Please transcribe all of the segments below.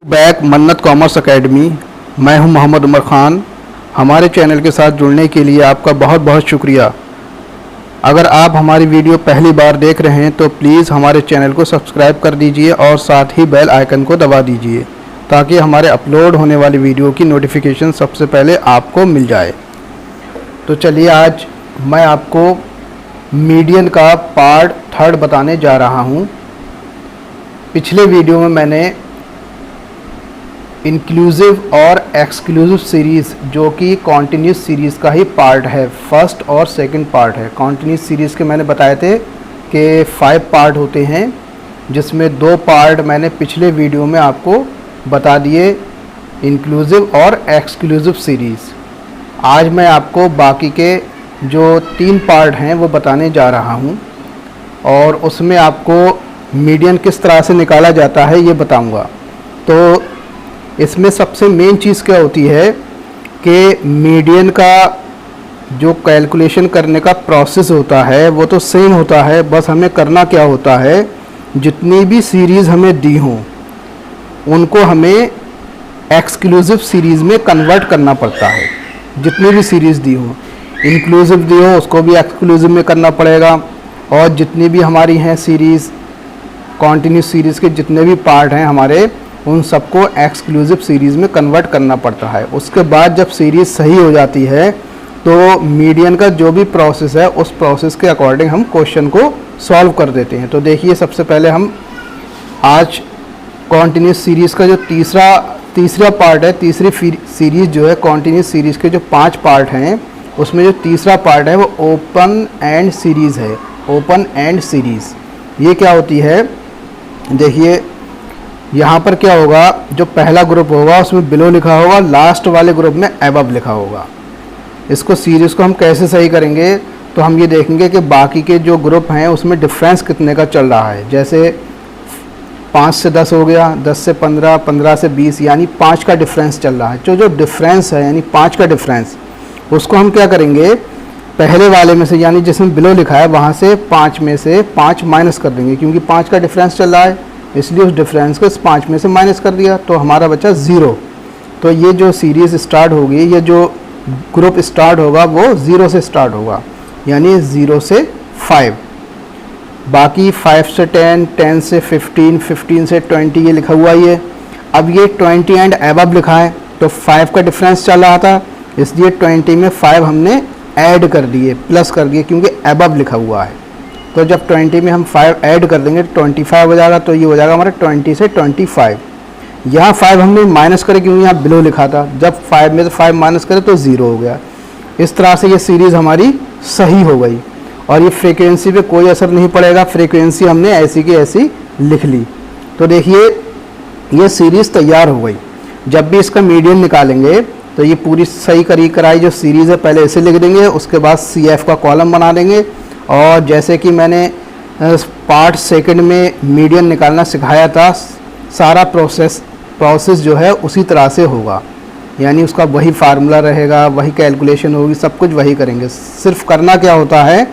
Back मन्नत commerce academy. मैं हूं मोहम्मद उमर ख़ान। हमारे चैनल के साथ जुड़ने के लिए आपका बहुत बहुत शुक्रिया। अगर आप हमारी वीडियो पहली बार देख रहे हैं तो प्लीज़ हमारे चैनल को सब्सक्राइब कर दीजिए और साथ ही बेल आइकन को दबा दीजिए ताकि हमारे अपलोड होने वाली वीडियो की नोटिफिकेशन सबसे पहले आपको मिल जाए। तो चलिए आज मैं आपको मीडियन का पार्ट 3 बताने जा रहा हूँ। पिछले वीडियो में मैंने इंक्लूसिव और एक्सक्लूसिव सीरीज़ जो कि कॉन्टीन्यूस सीरीज़ का ही पार्ट है, फर्स्ट और सेकंड पार्ट है। कॉन्टीन्यूस सीरीज़ के मैंने बताए थे कि 5 पार्ट होते हैं, जिसमें 2 पार्ट मैंने पिछले वीडियो में आपको बता दिए, इंक्लूसिव और एक्सक्लूसिव सीरीज़। आज मैं आपको बाकी के जो 3 पार्ट हैं वो बताने जा रहा हूँ और उसमें आपको मीडियन किस तरह से निकाला जाता है ये बताऊँगा। तो इसमें सबसे मेन चीज़ क्या होती है कि मीडियन का जो कैलकुलेशन करने का प्रोसेस होता है वो तो सेम होता है, बस हमें करना क्या होता है, जितनी भी सीरीज़ हमें दी हों उनको हमें एक्सक्लूसिव सीरीज़ में कन्वर्ट करना पड़ता है। जितनी भी सीरीज़ दी हो, इंक्लूसिव दी हो उसको भी एक्सक्लूसिव में करना पड़ेगा, और जितनी भी हमारी हैं सीरीज़, कॉन्टीन्यूस सीरीज़ के जितने भी पार्ट हैं हमारे, उन सबको एक्सक्लूसिव सीरीज़ में कन्वर्ट करना पड़ता है। उसके बाद जब सीरीज़ सही हो जाती है तो मीडियन का जो भी प्रोसेस है उस प्रोसेस के अकॉर्डिंग हम क्वेश्चन को सॉल्व कर देते हैं। तो देखिए, सबसे पहले हम आज कॉन्टीन्यूस सीरीज़ का जो तीसरा पार्ट है, तीसरी सीरीज़ जो है कॉन्टीन्यूस सीरीज़ के जो 5 पार्ट हैं उसमें जो तीसरा पार्ट है वो ओपन एंड सीरीज़ है। ओपन एंड सीरीज़ ये क्या होती है, देखिए यहाँ पर क्या होगा, जो पहला ग्रुप होगा उसमें बिलो लिखा होगा, लास्ट वाले ग्रुप में अबव लिखा होगा। इसको सीरीज़ को हम कैसे सही करेंगे तो हम ये देखेंगे कि बाकी के जो ग्रुप हैं उसमें डिफरेंस कितने का चल रहा है। जैसे 5 से 10 हो गया, 10 से 15, 15 से 20, यानी 5 का डिफरेंस चल रहा है। जो डिफरेंस है यानी 5 का डिफरेंस, उसको हम क्या करेंगे, पहले वाले में से यानी जिसमें बिलो लिखा है वहाँ से 5 में से 5 माइनस कर देंगे, क्योंकि 5 का डिफरेंस चल रहा है इसलिए उस डिफरेंस को इस 5 में से माइनस कर दिया तो हमारा बचा 0। तो ये जो सीरीज़ स्टार्ट होगी, ये जो ग्रुप स्टार्ट होगा वो 0 से स्टार्ट होगा, यानी 0 से 5। बाकी 5 से 10, 10 से 15, 15 से 20 ये लिखा हुआ ही है। अब ये 20 एंड अबव लिखा है तो 5 का डिफरेंस चल रहा था, इसलिए 20 में 5 हमने ऐड कर दिए, प्लस कर दिए, क्योंकि अबव लिखा हुआ है। तो जब 20 में हम 5 ऐड कर देंगे तो 25 हो जाएगा, तो ये हो जाएगा हमारा 20 से 25। यहाँ 5 हमने माइनस करे क्योंकि यहाँ बिलो लिखा था, जब 5 में से 5 माइनस करे तो 0 हो गया। इस तरह से ये सीरीज़ हमारी सही हो गई और ये फ्रीक्वेंसी पे कोई असर नहीं पड़ेगा, फ्रीक्वेंसी हमने ऐसी की ऐसी लिख ली। तो देखिए ये सीरीज़ तैयार हो गई। जब भी इसका मीडियन निकालेंगे तो ये पूरी सही कराई जो सीरीज़ है पहले इसे लिख देंगे, उसके बाद CF का कॉलम बना देंगे, और जैसे कि मैंने पार्ट सेकंड में मीडियन निकालना सिखाया था, सारा प्रोसेस जो है उसी तरह से होगा, यानी उसका वही फार्मूला रहेगा, वही कैलकुलेशन होगी, सब कुछ वही करेंगे। सिर्फ करना क्या होता है,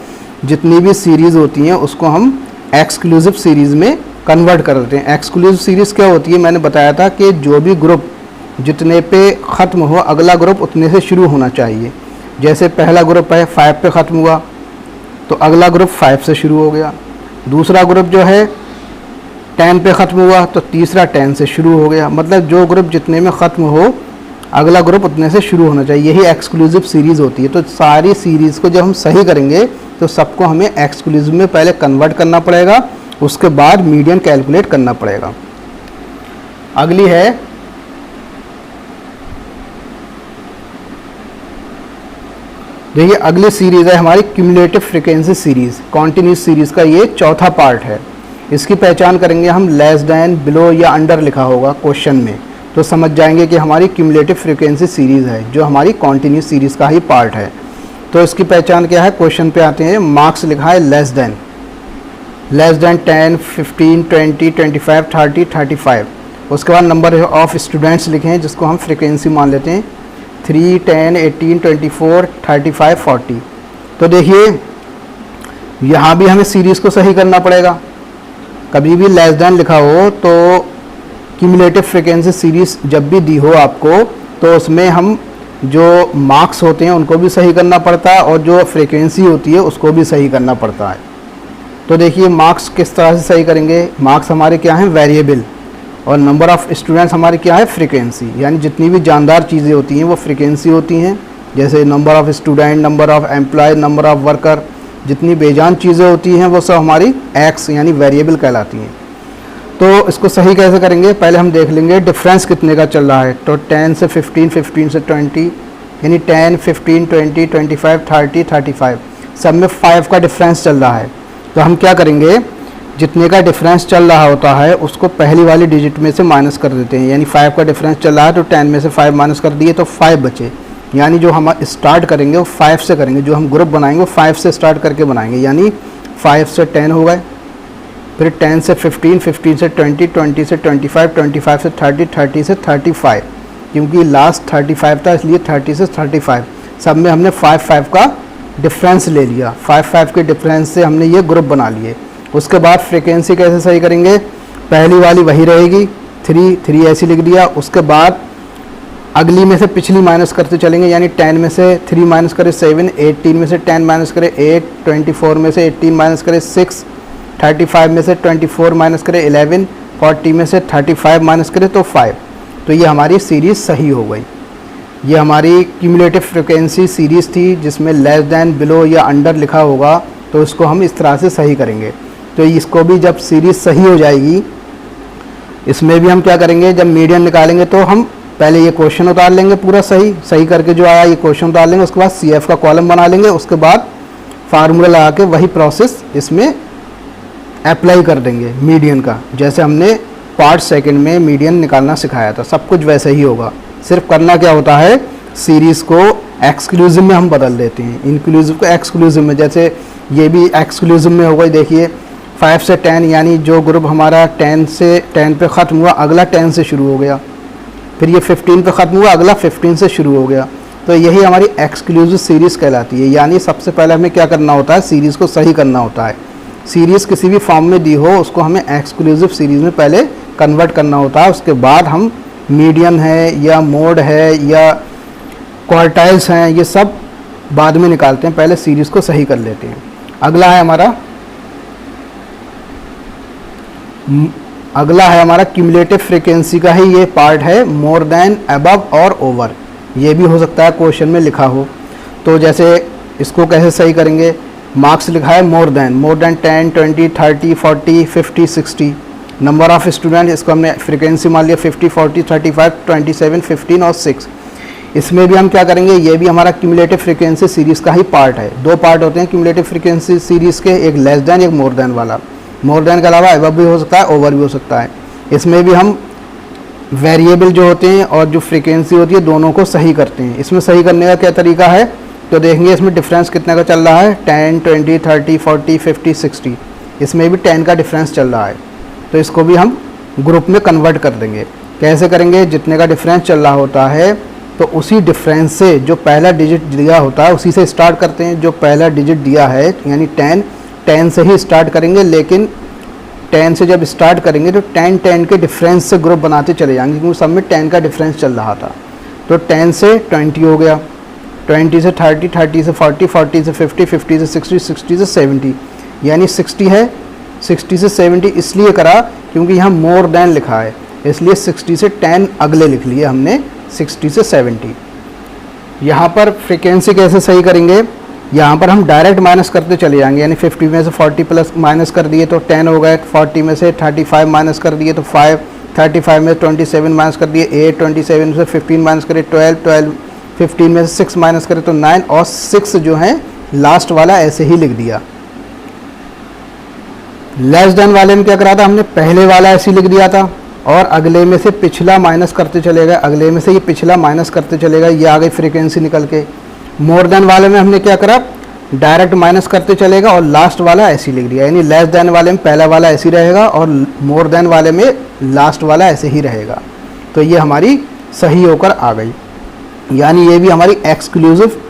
जितनी भी सीरीज़ होती हैं उसको हम एक्सक्लूसिव सीरीज़ में कन्वर्ट कर देते हैं। एक्सक्लूसिव सीरीज़ क्या होती है, मैंने बताया था कि जो भी ग्रुप जितने पे ख़त्म हो अगला ग्रुप उतने से शुरू होना चाहिए। जैसे पहला ग्रुप है 5 पे ख़त्म हुआ तो अगला ग्रुप 5 से शुरू हो गया। दूसरा ग्रुप जो है 10 पे ख़त्म हुआ तो तीसरा 10 से शुरू हो गया। मतलब जो ग्रुप जितने में ख़त्म हो अगला ग्रुप उतने से शुरू होना चाहिए, यही एक्सक्लूसिव सीरीज़ होती है। तो सारी सीरीज़ को जब हम सही करेंगे तो सबको हमें एक्सक्लूसिव में पहले कन्वर्ट करना पड़ेगा, उसके बाद मीडियन कैलकुलेट करना पड़ेगा। अगली है देखिए, अगली सीरीज़ है हमारी cumulative frequency series. Continuous series का ये चौथा पार्ट है। इसकी पहचान करेंगे हम, लेस दैन, बिलो या अंडर लिखा होगा क्वेश्चन में तो समझ जाएंगे कि हमारी क्यूमुलेटिव फ्रीक्वेंसी सीरीज़ है, जो हमारी कॉन्टीन्यूस सीरीज़ का ही पार्ट है। तो इसकी पहचान क्या है, क्वेश्चन पे आते हैं, मार्क्स लिखा है लेस दैन 10, 15, 20, 25, 30, 35। उसके बाद नंबर ऑफ स्टूडेंट्स लिखे हैं जिसको हम फ्रीक्वेंसी मान लेते हैं, 3, 10, 18, 24, 35, 40। तो देखिए यहाँ भी हमें सीरीज़ को सही करना पड़ेगा। कभी भी लेस दैन लिखा हो तो क्यूमुलेटिव फ्रीक्वेंसी सीरीज़ जब भी दी हो आपको, तो उसमें हम जो मार्क्स होते हैं उनको भी सही करना पड़ता है और जो फ्रीक्वेंसी होती है उसको भी सही करना पड़ता है। तो देखिए मार्क्स किस तरह से सही करेंगे। मार्क्स हमारे क्या हैं, वेरिएबल, और नंबर ऑफ़ स्टूडेंट्स हमारे क्या है, फ्रीक्वेंसी। यानी जितनी भी जानदार चीज़ें होती हैं वो फ्रीक्वेंसी होती हैं, जैसे number of student, number of employ, number of worker. जितनी बेजान चीज़ें होती हैं वो सब हमारी एक्स यानी वेरिएबल कहलाती हैं। तो इसको सही कैसे करेंगे, पहले हम देख लेंगे डिफरेंस कितने का चल रहा है। तो 10 से 15, 15 से 20, यानी 10, 15, 20, 25, 30, 35, सब में 5 का डिफरेंस चल रहा है। तो हम क्या करेंगे, जितने का डिफरेंस चल रहा होता है उसको पहली वाली डिजिट में से माइनस कर देते हैं। यानी 5 का डिफरेंस चल रहा है तो 10 में से 5 माइनस कर दिए तो 5 बचे। यानी जो हम स्टार्ट करेंगे वो 5 से करेंगे, जो हम ग्रुप बनाएंगे वो 5 से स्टार्ट करके बनाएंगे। यानी 5 से 10 हो गए, फिर 10 से 15, 15 से 20, 20 से 25, 25 से 30, 30 से 35, क्योंकि लास्ट 35 था इसलिए 30 से 35, सब में हमने 5 का डिफरेंस ले लिया। 5 के डिफरेंस से हमने ये ग्रुप बना लिए। उसके बाद फ्रीक्वेंसी कैसे सही करेंगे, पहली वाली वही रहेगी, 3 ऐसी लिख दिया। उसके बाद अगली में से पिछली माइनस करते चलेंगे, यानी 10 में से 3 माइनस करें 7, 18 में से 10 माइनस करें 8, 24 में से 18 माइनस करें 6, 35 में से 24 माइनस करें 11, 40 में से 35 माइनस करें तो 5। तो ये हमारी सीरीज़ सही हो गई। ये हमारी क्यूमुलेटिव फ्रीक्वेंसी सीरीज़ थी जिसमें लेस दैन, बिलो या अंडर लिखा होगा, तो इसको हम इस तरह से सही करेंगे। तो इसको भी जब सीरीज़ सही हो जाएगी, इसमें भी हम क्या करेंगे, जब मीडियन निकालेंगे तो हम पहले ये क्वेश्चन उतार लेंगे पूरा सही करके जो आया ये क्वेश्चन उतार लेंगे। उसके बाद CF का कॉलम बना लेंगे, उसके बाद फार्मूला लगा के वही प्रोसेस इसमें अप्लाई कर देंगे मीडियन का। जैसे हमने पार्ट सेकंड में मीडियन निकालना सिखाया था, सब कुछ वैसे ही होगा। सिर्फ करना क्या होता है, सीरीज़ को एक्सक्लूसिव में हम बदल देते हैं, इंक्लूसिव को एक्सक्लूसिव में। जैसे ये भी एक्सक्लूसिव में होगा, देखिए 5 से 10, यानी जो ग्रुप हमारा 10 पे ख़त्म हुआ अगला 10 से शुरू हो गया, फिर ये 15 पे ख़त्म हुआ अगला 15 से शुरू हो गया। तो यही हमारी एक्सक्लूसिव सीरीज़ कहलाती है। यानी सबसे पहले हमें क्या करना होता है, सीरीज़ को सही करना होता है। सीरीज़ किसी भी फॉर्म में दी हो उसको हमें एक्सक्लूसिव सीरीज़ में पहले कन्वर्ट करना होता है। उसके बाद हम मीडियन है या मोड है या क्वार्टाइल्स हैं, ये सब बाद में निकालते हैं, पहले सीरीज़ को सही कर लेते हैं। अगला है हमारा क्यूमुलेटिव फ्रीक्वेंसी का ही ये पार्ट है, मोर देन, अबव और ओवर। ये भी हो सकता है क्वेश्चन में लिखा हो। तो जैसे इसको कैसे सही करेंगे, मार्क्स लिखा है more than 10, 20, 30, 40, 50, 60। Number of student, इसको हमने फ्रीक्वेंसी मान लिया 50, 40, 35, 27, 15 और 6। इसमें भी हम क्या करेंगे, ये भी हमारा क्यूमुलेटिव फ्रीक्वेंसी सीरीज़ का ही पार्ट है। 2 पार्ट होते हैं क्यूमुलेटिव फ्रीक्वेंसी सीरीज़ के, एक लेस देन एक मोर देन वाला। मोर देन के अलावा अबव भी हो सकता है, ओवर भी हो सकता है। इसमें भी हम वेरिएबल जो होते हैं और जो फ्रीक्वेंसी होती है दोनों को सही करते हैं। इसमें सही करने का क्या तरीका है, तो देखेंगे इसमें डिफरेंस कितने का चल रहा है, 10, 20, 30, 40, 50, 60। इसमें भी 10 का डिफरेंस चल रहा है, तो इसको भी हम ग्रुप में कन्वर्ट कर देंगे। कैसे करेंगे, जितने का डिफरेंस चल रहा होता है तो उसी डिफरेंस से जो पहला डिजिट दिया होता है उसी से स्टार्ट करते हैं। जो पहला डिजिट दिया है यानी 10 से ही स्टार्ट करेंगे, लेकिन 10 से जब स्टार्ट करेंगे तो 10 के डिफरेंस से ग्रुप बनाते चले जाएंगे, क्योंकि सब में 10 का डिफरेंस चल रहा था। तो 10 से 20 हो गया, 20 से 30, 30 से 40, 40 से 50, 50 से 60, 60 से 70, यानी 60 है। 60 से 70 इसलिए करा क्योंकि यहाँ मोर देन लिखा है, इसलिए 60 से 10 अगले लिख लिए हमने, 60 से 70। यहाँ पर फ्रीक्वेंसी कैसे सही करेंगे, यहाँ पर हम डायरेक्ट माइनस करते चले जाएंगे। यानी 50 में से 40 प्लस माइनस कर दिए तो 10 हो गए, 40 में से 35 माइनस कर दिए तो 5, 35 में 27 माइनस कर दिए 8, 27 में से 15 माइनस करे 12, 15 में से 6 माइनस करे तो 9, और 6 जो है लास्ट वाला ऐसे ही लिख दिया। लेस देन वाले में क्या करा था हमने, पहले वाला ऐसे ही लिख दिया था और अगले में से पिछला माइनस करते चले गए, अगले में से ये पिछला माइनस करते चले गए, ये आ गई फ्रीक्वेंसी निकल के। मोर देन वाले में हमने क्या करा, डायरेक्ट माइनस करते चलेगा और लास्ट वाला ऐसे ही लिख दिया। यानी लेस देन वाले में पहला वाला ऐसे ही रहेगा और मोर देन वाले में लास्ट वाला ऐसे ही रहेगा। तो ये हमारी सही होकर आ गई, यानी ये भी हमारी एक्सक्लूसिव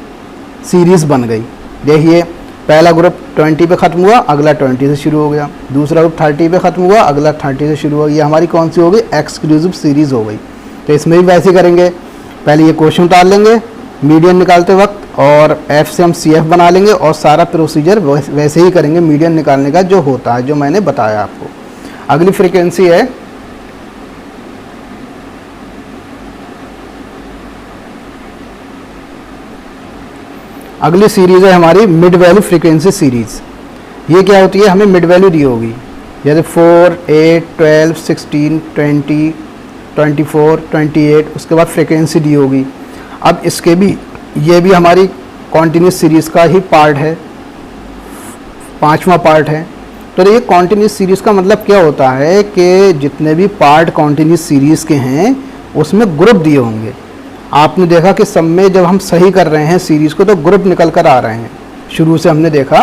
सीरीज़ बन गई। देखिए पहला ग्रुप 20 पे ख़त्म हुआ, अगला 20 से शुरू हो गया, दूसरा ग्रुप 30 पे ख़त्म हुआ, अगला 30 से शुरू हुआ। ये हमारी कौन सी हो गई? एक्सक्लूसिव सीरीज़ हो गई। तो इसमें भी वैसे करेंगे, पहले ये क्वेश्चन उतार लेंगे मीडियन निकालते वक्त, और एफ से हम सी एफ बना लेंगे, और सारा प्रोसीजर वैसे ही करेंगे मीडियन निकालने का जो होता है, जो मैंने बताया आपको। अगली फ्रीक्वेंसी है अगली सीरीज़ है हमारी मिड वैल्यू फ्रीक्वेंसी सीरीज़। ये क्या होती है? हमें मिड वैल्यू दी होगी, जैसे 4, 8, 12, 16, 20, 24, 28, उसके बाद फ्रीक्वेंसी दी होगी। अब इसके भी ये भी हमारी कॉन्टीन्यूस सीरीज़ का ही पार्ट है, 5वां पार्ट है। तो ये कॉन्टीन्यूस सीरीज़ का मतलब क्या होता है कि जितने भी पार्ट कॉन्टीन्यूस सीरीज़ के हैं उसमें ग्रुप दिए होंगे। आपने देखा कि सब में जब हम सही कर रहे हैं सीरीज़ को तो ग्रुप निकल कर आ रहे हैं। शुरू से हमने देखा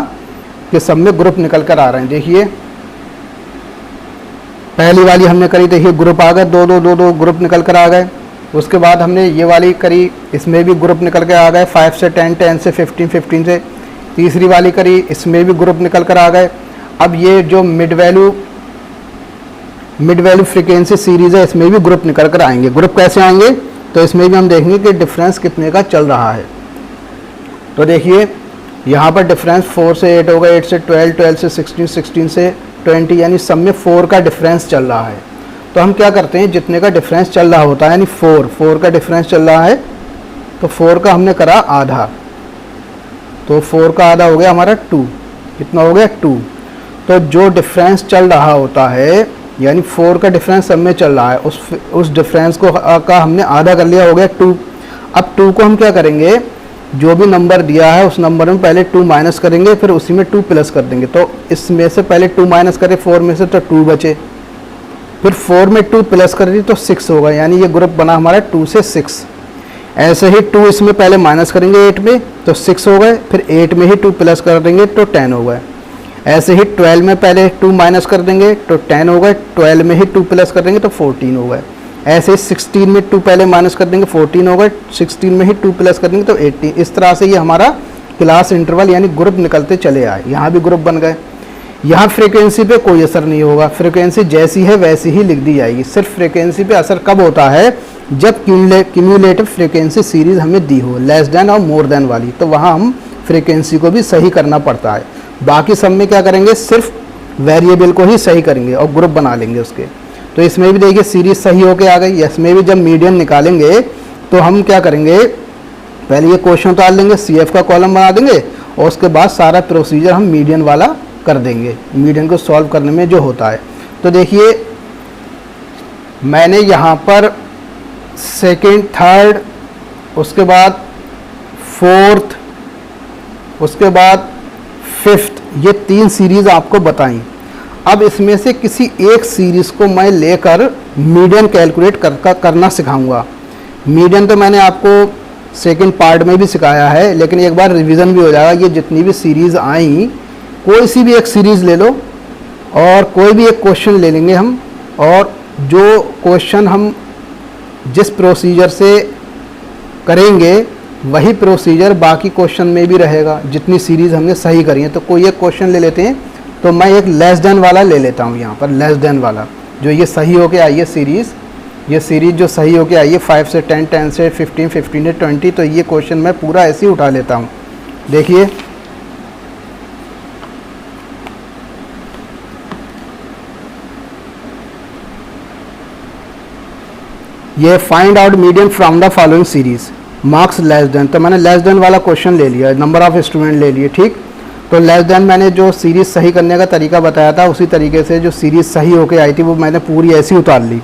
कि सब में ग्रुप निकल कर आ रहे हैं। देखिए पहली वाली हमने करी, देखिए ग्रुप आ गए, दो ग्रुप निकल कर आ गए। उसके बाद हमने ये वाली करी, इसमें भी ग्रुप निकल कर आ गए, 5 से 10, 10 से 15, 15 से। तीसरी वाली करी, इसमें भी ग्रुप निकल कर आ गए। अब ये जो मिड वैल्यू फ्रीक्वेंसी सीरीज़ है इसमें भी ग्रुप निकल कर आएंगे। ग्रुप कैसे आएंगे? तो इसमें भी हम देखेंगे कि डिफरेंस कितने का चल रहा है। तो देखिए यहाँ पर डिफरेंस 4 से 8 होगा, 8 से 12, 12 से 16, 16 से 20, यानी सब में 4 का डिफरेंस चल रहा है। तो हम क्या करते हैं, जितने का डिफरेंस चल रहा होता है, यानी 4 का डिफरेंस चल रहा है, तो 4 का हमने करा आधा, तो 4 का आधा हो गया हमारा 2। कितना हो गया? 2। तो जो डिफरेंस चल रहा होता है, यानी 4 का डिफरेंस सब में चल रहा है, उस डिफरेंस को का हमने आधा कर लिया, हो गया 2। अब 2 को हम क्या करेंगे, जो भी नंबर दिया है उस नंबर में पहले 2 माइनस करेंगे, फिर उसी में 2 प्लस कर देंगे। तो इसमें से पहले 2 माइनस करें 4 में से, तो 2 बचे, फिर 4 में 2 प्लस कर दी तो 6 होगा, यानी ये ग्रुप बना हमारा 2 से 6। ऐसे ही 2 इसमें पहले माइनस करेंगे 8 में, तो 6 हो गए, फिर 8 में ही 2 प्लस कर देंगे तो 10 हो गए। ऐसे ही 12 में पहले 2 माइनस कर देंगे तो 10 हो गए, 12 में ही 2 प्लस कर देंगे तो 14 हो गए। ऐसे ही 16 में 2 पहले माइनस कर देंगे 14 हो गए, 16 में ही 2 प्लस कर देंगे तो 18। इस तरह से ये हमारा क्लास इंटरवल यानी ग्रुप निकलते चले आए। यहाँ भी ग्रुप बन गए। यहाँ फ्रीक्वेंसी पे कोई असर नहीं होगा, फ्रीक्वेंसी जैसी है वैसी ही लिख दी जाएगी। सिर्फ फ्रीक्वेंसी पे असर कब होता है, जब क्यूमुलेटिव फ्रीक्वेंसी सीरीज़ हमें दी हो, लेस देन और मोर देन वाली, तो वहाँ हम फ्रीक्वेंसी को भी सही करना पड़ता है। बाकी सब में क्या करेंगे, सिर्फ वेरिएबल को ही सही करेंगे और ग्रुप बना लेंगे उसके। तो इसमें भी देखिए सीरीज़ सही होके आ गई। इसमें भी जब मीडियन निकालेंगे तो हम क्या करेंगे, पहले ये क्वेश्चन उतार लेंगे, CF का कॉलम बना देंगे, और उसके बाद सारा प्रोसीजर हम मीडियन वाला कर देंगे, मीडियन को सॉल्व करने में जो होता है। तो देखिए मैंने यहाँ पर सेकेंड, थर्ड, उसके बाद फोर्थ, उसके बाद फिफ्थ, ये 3 सीरीज़ आपको बताई। अब इसमें से किसी एक सीरीज़ को मैं लेकर मीडियन कैलकुलेट करना सिखाऊंगा। मीडियन तो मैंने आपको सेकंड पार्ट में भी सिखाया है, लेकिन एक बार रिवीजन भी हो जाएगा। ये जितनी भी सीरीज़ आई, कोई सी भी एक सीरीज़ ले लो और कोई भी एक क्वेश्चन ले लेंगे हम, और जो क्वेश्चन हम जिस प्रोसीजर से करेंगे वही प्रोसीजर बाकी क्वेश्चन में भी रहेगा, जितनी सीरीज़ हमने सही करी है। तो कोई एक क्वेश्चन ले लेते हैं, तो मैं एक लेस देन वाला ले लेता हूँ। यहाँ पर लेस देन वाला जो ये सही होके आई है सीरीज़, ये सीरीज़ जो सही होके आई है 5 से 10, 10 से 15, 15 से 20, तो ये क्वेश्चन मैं पूरा ऐसे ही उठा लेता हूँ। देखिए ये find out median from the following series marks less than, तो मैंने लेस देन वाला क्वेश्चन ले लिया, नंबर ऑफ स्टूडेंट ले लिए, ठीक। तो लेस देन मैंने जो सीरीज़ सही करने का तरीका बताया था, उसी तरीके से जो सीरीज़ सही होके आई थी वो मैंने पूरी ऐसी उतार ली।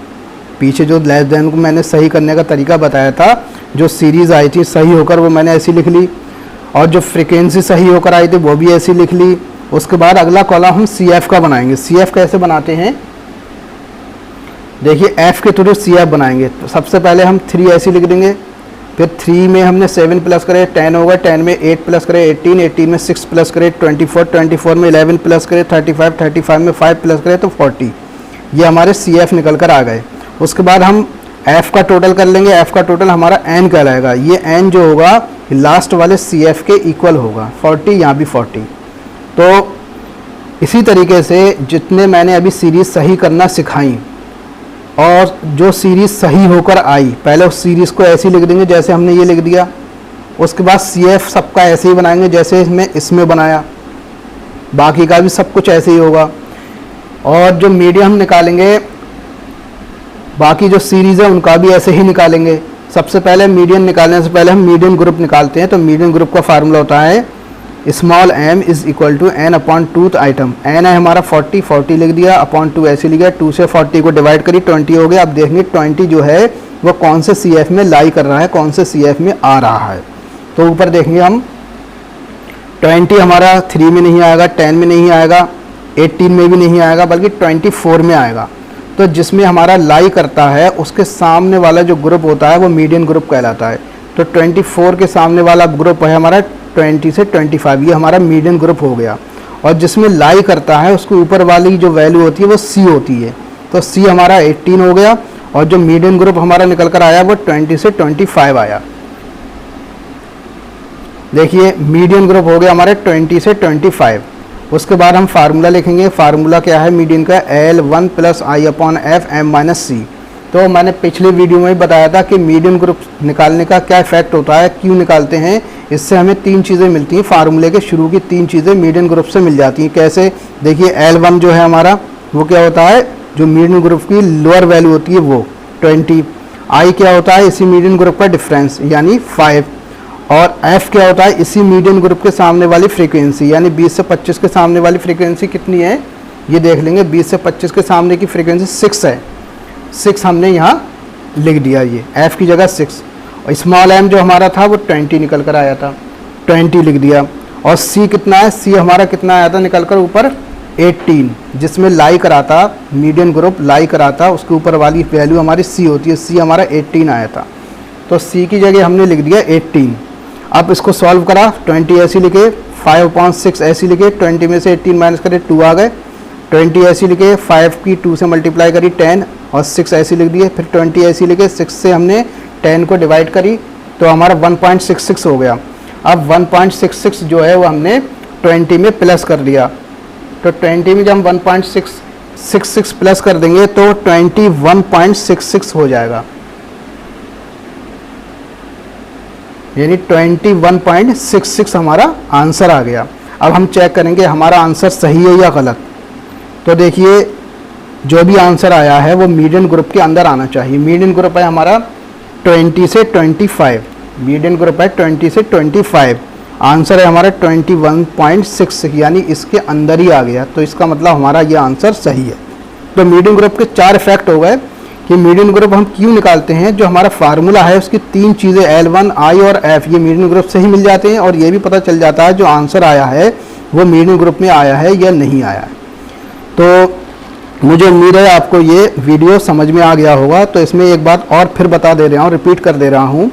पीछे जो लेस देन को मैंने सही करने का तरीका बताया था, जो सीरीज़ आई थी सही होकर, वो मैंने ऐसी लिख ली, और जो फ्रिक्वेंसी सही होकर आई थी वो भी ऐसी लिख ली। उसके बाद अगला कॉलम हम CF का बनाएंगे। CF कैसे बनाते हैं, देखिए F के थ्रू CF बनाएंगे। तो सबसे पहले हम 3 ऐसी लिख देंगे, फिर 3 में हमने 7 प्लस करे 10 होगा, 10 में 8 प्लस करे 18, 18 में 6 प्लस करे 24, 24 में 11 प्लस करे 35, 35 में 5 प्लस करे तो 40। ये हमारे CF निकल कर आ गए। उसके बाद हम F का टोटल कर लेंगे। F का टोटल हमारा N कहलाएगा। ये N जो होगा लास्ट वाले CF के इक्वल होगा, 40, यहाँ भी 40। तो इसी तरीके से जितने मैंने अभी सीरीज़ सही करना सिखाई और जो सीरीज़ सही होकर आई, पहले उस सीरीज़ को ऐसे ही लिख देंगे जैसे हमने ये लिख दिया। उसके बाद CF सबका ऐसे ही बनाएंगे जैसे इसमें बनाया, बाकी का भी सब कुछ ऐसे ही होगा। और जो मीडियन निकालेंगे, बाकी जो सीरीज़ है उनका भी ऐसे ही निकालेंगे। सबसे पहले मीडियन निकालने से पहले हम मीडियन ग्रुप निकालते हैं। तो मीडियन ग्रुप का फार्मूला होता है small m is equal to n upon 2th item. n है हमारा 40 लिख दिया, अपॉन 2 ऐसे लिखा, 2 से 40 को डिवाइड करी, 20 हो गया। अब देखेंगे 20 जो है वो कौन से CF में लाई कर रहा है, कौन से CF में आ रहा है। तो ऊपर देखेंगे हम 20 हमारा 3 में नहीं आएगा, 10 में नहीं आएगा, 18 में भी नहीं आएगा, बल्कि 24 में आएगा। तो जिसमें हमारा लाई करता है उसके सामने वाला जो ग्रुप होता है वो मीडियन ग्रुप कहलाता है। तो 24 के सामने वाला ग्रुप है हमारा 20 से 25, ये हमारा मीडियन ग्रुप हो गया। और जिसमें लाई करता है उसके ऊपर वाली जो वैल्यू होती है वो C होती है। तो C हमारा 18 हो गया और जो मीडियन ग्रुप हमारा निकल कर आया वो 20 से 25 आया। देखिए मीडियन ग्रुप हो गया हमारे 20 से 25। उसके बाद हम फार्मूला लिखेंगे। फार्मूला क्या है मीडियन का, L1 + I/F m-C। तो मैंने पिछले वीडियो में बताया था कि मीडियन ग्रुप निकालने का क्या इफेक्ट होता है, क्यों निकालते हैं। इससे हमें 3 चीज़ें मिलती हैं, फार्मूले के शुरू की 3 चीज़ें मीडियन ग्रुप से मिल जाती हैं। कैसे, देखिए L1 जो है हमारा वो क्या होता है, जो मीडियन ग्रुप की लोअर वैल्यू होती है वो 20। I क्या होता है, इसी मीडियन ग्रुप का डिफरेंस यानी 5। और F क्या होता है, इसी मीडियन ग्रुप के सामने वाली फ्रीक्वेंसी, यानी 20 से 25 के सामने वाली फ्रीक्वेंसी कितनी है ये देख लेंगे। 20 से 25 के सामने की फ्रीक्वेंसी 6 है, 6 हमने यहाँ लिख दिया, ये F की जगह 6। और स्मॉल m जो हमारा था वो 20 निकल कर आया था, 20 लिख दिया। और C कितना है, C हमारा कितना आया था निकल कर ऊपर 18, जिसमें लाई कराता मीडियन ग्रुप लाई कराता उसके ऊपर वाली वैल्यू हमारी C होती है। C हमारा 18 आया था, तो C की जगह हमने लिख दिया 18। अब इसको सॉल्व करा, 20 ऐसे लिखे, 5/6 ऐसे लिखे, 20 में से 18 माइनस करे 2 आ गए, 20 ऐसे लिखे, 5 की 2 से मल्टीप्लाई करी 10 और 6 ऐसे लिख दिए। फिर 20 ऐसे लिखे, 6 से हमने 10 को डिवाइड करी तो हमारा 1.66 हो गया। अब 1.66 जो है वो हमने 20 में प्लस कर दिया। तो 20 में जब हम 1.66 प्लस कर देंगे तो 21.66 हो जाएगा, यानी 21.66 हमारा आंसर आ गया। अब हम चेक करेंगे हमारा आंसर सही है या गलत। तो देखिए जो भी आंसर आया है वो मीडियन ग्रुप के अंदर आना चाहिए। मीडियन ग्रुप है हमारा 20 से 25, मीडियन ग्रुप है 20 से 25, आंसर है हमारा 21.66, यानी इसके अंदर ही आ गया। तो इसका मतलब हमारा ये आंसर सही है। तो मीडियन ग्रुप के 4 इफेक्ट हो गए कि मीडियन ग्रुप हम क्यों निकालते हैं। जो हमारा फार्मूला है उसकी 3 चीज़ें L1, I और F ये मीडियन ग्रुप से ही मिल जाते हैं। और ये भी पता चल जाता है जो आंसर आया है वो मीडियन ग्रुप में आया है या नहीं आया है। तो मुझे उम्मीद है आपको ये वीडियो समझ में आ गया होगा। तो इसमें एक बात और फिर बता दे रहा हूँ, रिपीट कर दे रहा हूँ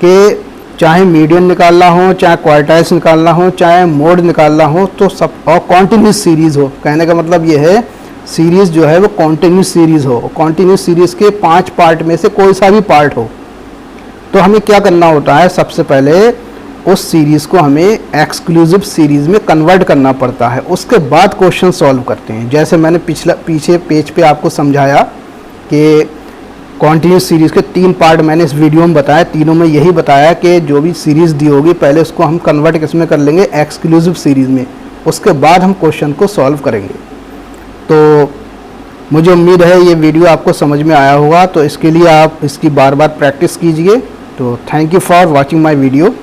कि चाहे मीडियन निकालना हो, चाहे क्वार्टाइल्स निकालना हो, चाहे मोड निकालना हो, तो सब और कॉन्टिन्यूस सीरीज़ हो। कहने का मतलब ये है सीरीज़ जो है वो कॉन्टिन्यूस सीरीज़ हो। कॉन्टिन्यूस सीरीज़ के 5 पार्ट में से कोई सा भी पार्ट हो तो हमें क्या करना होता है, सबसे पहले उस सीरीज़ को हमें एक्सक्लूसिव सीरीज़ में कन्वर्ट करना पड़ता है। उसके बाद क्वेश्चन सॉल्व करते हैं। जैसे मैंने पीछे पेज पे आपको समझाया कि कॉन्टिन्यूस सीरीज़ के 3 पार्ट मैंने इस वीडियो में बताया। तीनों में यही बताया कि जो भी सीरीज़ दी होगी पहले उसको हम कन्वर्ट किस में कर लेंगे, एक्सक्लूसिव सीरीज़ में। उसके बाद हम क्वेश्चन को सॉल्व करेंगे। तो मुझे उम्मीद है ये वीडियो आपको समझ में आया होगा। तो इसके लिए आप इसकी बार बार प्रैक्टिस कीजिए। तो thank you for watching my video.